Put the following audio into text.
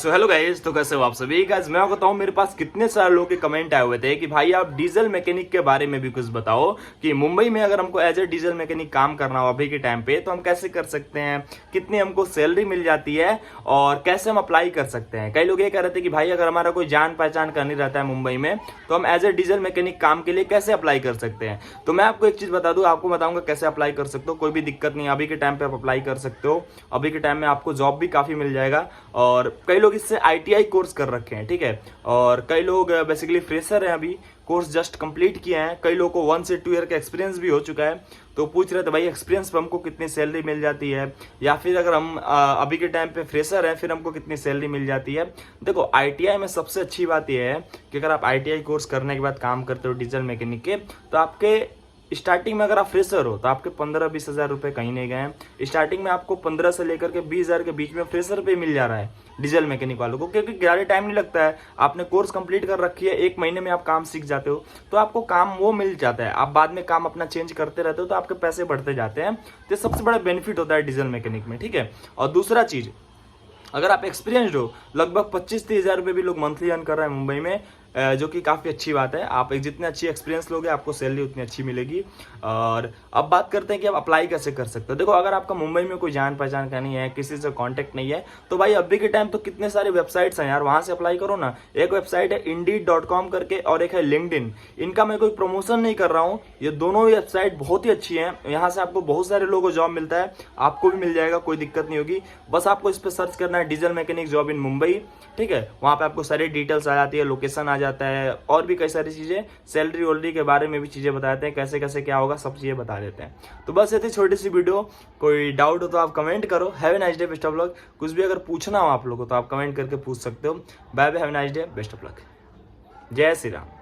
So hello guys, तो कैसे हो आप सभी गाइस। मैं आपको बताऊं, मेरे पास कितने सारे लोगों के कमेंट आए हुए थे कि भाई आप डीजल मैकेनिक के बारे में भी कुछ बताओ कि मुंबई में अगर हमको एज ए डीजल मैकेनिक काम करना हो अभी के टाइम पे तो हम कैसे कर सकते हैं, कितनी हमको सैलरी मिल जाती है और कैसे हम अप्लाई कर सकते हैं। कई लोग ये कह रहे थे कि भाई अगर हमारा कोई जान पहचान का नहीं रहता है मुंबई में तो हम एज ए डीजल मैकेनिक काम के लिए कैसे अप्लाई कर सकते हैं। तो मैं आपको एक चीज बता दूं, आपको बताऊंगा कैसे अप्लाई कर सकते हो। कोई भी दिक्कत नहीं, अभी के टाइम पे आप अप्लाई कर सकते हो। अभी के टाइम में आपको जॉब भी काफी मिल जाएगा और कई लोग इससे ITI कोर्स कर रखे हैं, ठीक है। और कई लोग बेसिकली फ्रेशर हैं, अभी कोर्स जस्ट कंप्लीट किए हैं। कई लोगों को 1 से 2 ईयर का एक्सपीरियंस भी हो चुका है। तो पूछ रहे थे भाई एक्सपीरियंस पे हमको कितनी सैलरी मिल जाती है, या फिर अगर हम अभी के टाइम पे फ्रेशर हैं फिर हमको कितनी सैलरी मिल जाती है। देखो ITI में सबसे अच्छी बात यह है कि अगर आप ITI कोर्स करने के बाद काम करते हो डीजल मैकेनिक के, तो आपके स्टार्टिंग में अगर आप फ्रेशर हो तो आपके 15-20 हज़ार रुपये कहीं नहीं गए। स्टार्टिंग में आपको 15 से लेकर के 20 हज़ार के बीच में फ्रेशर पे मिल जा रहा है डीजल मैकेनिक वालों को, क्योंकि ज़्यादा टाइम नहीं लगता है। आपने कोर्स कंप्लीट कर रखी है, 1 महीने में आप काम सीख जाते हो तो आपको काम वो मिल जाता है। आप बाद में काम अपना चेंज करते रहते हो तो आपके पैसे बढ़ते जाते हैं। तो सबसे बड़ा बेनिफिट होता है डीजल मैकेनिक में, ठीक है। और दूसरा चीज़, अगर आप एक्सपीरियंस्ड हो, लगभग 25-30 हज़ार रुपये भी लोग मंथली अर्न कर रहे हैं मुंबई में, जो कि काफ़ी अच्छी बात है। आप एक जितने अच्छी एक्सपीरियंस लोगे आपको सैलरी उतनी अच्छी मिलेगी। और अब बात करते हैं कि आप अप्लाई कैसे कर सकते हो। देखो, अगर आपका मुंबई में कोई जान पहचान का नहीं है, किसी से कांटेक्ट नहीं है, तो भाई अभी के टाइम तो कितने सारे वेबसाइट्स हैं यार, वहाँ से अप्लाई करो ना। एक वेबसाइट है Indeed.com करके और एक है LinkedIn। इनका मैं कोई प्रमोशन नहीं कर रहा हूँ, ये दोनों वेबसाइट बहुत ही अच्छी हैं। यहाँ से आपको बहुत सारे लोगों को जॉब मिलता है, आपको भी मिल जाएगा, कोई दिक्कत नहीं होगी। बस आपको इस पर सर्च करना है diesel mechanic job in Mumbai, ठीक है। वहाँ पे आपको सारी डिटेल्स आ जाती है, लोकेशन आ जाता है और भी कई सारी चीज़ें, सैलरी वैलरी के बारे में भी चीज़ें बताते हैं, कैसे कैसे क्या होगा सब चीज़ें बता देते हैं। तो बस ये थी छोटी सी वीडियो। कोई डाउट हो तो आप कमेंट करो। Have a nice day, best of luck. कुछ भी अगर पूछना हो आप लोगों को तो आप कमेंट करके पूछ सकते हो। Bye bye, have a nice day, best of luck. जय श्री राम।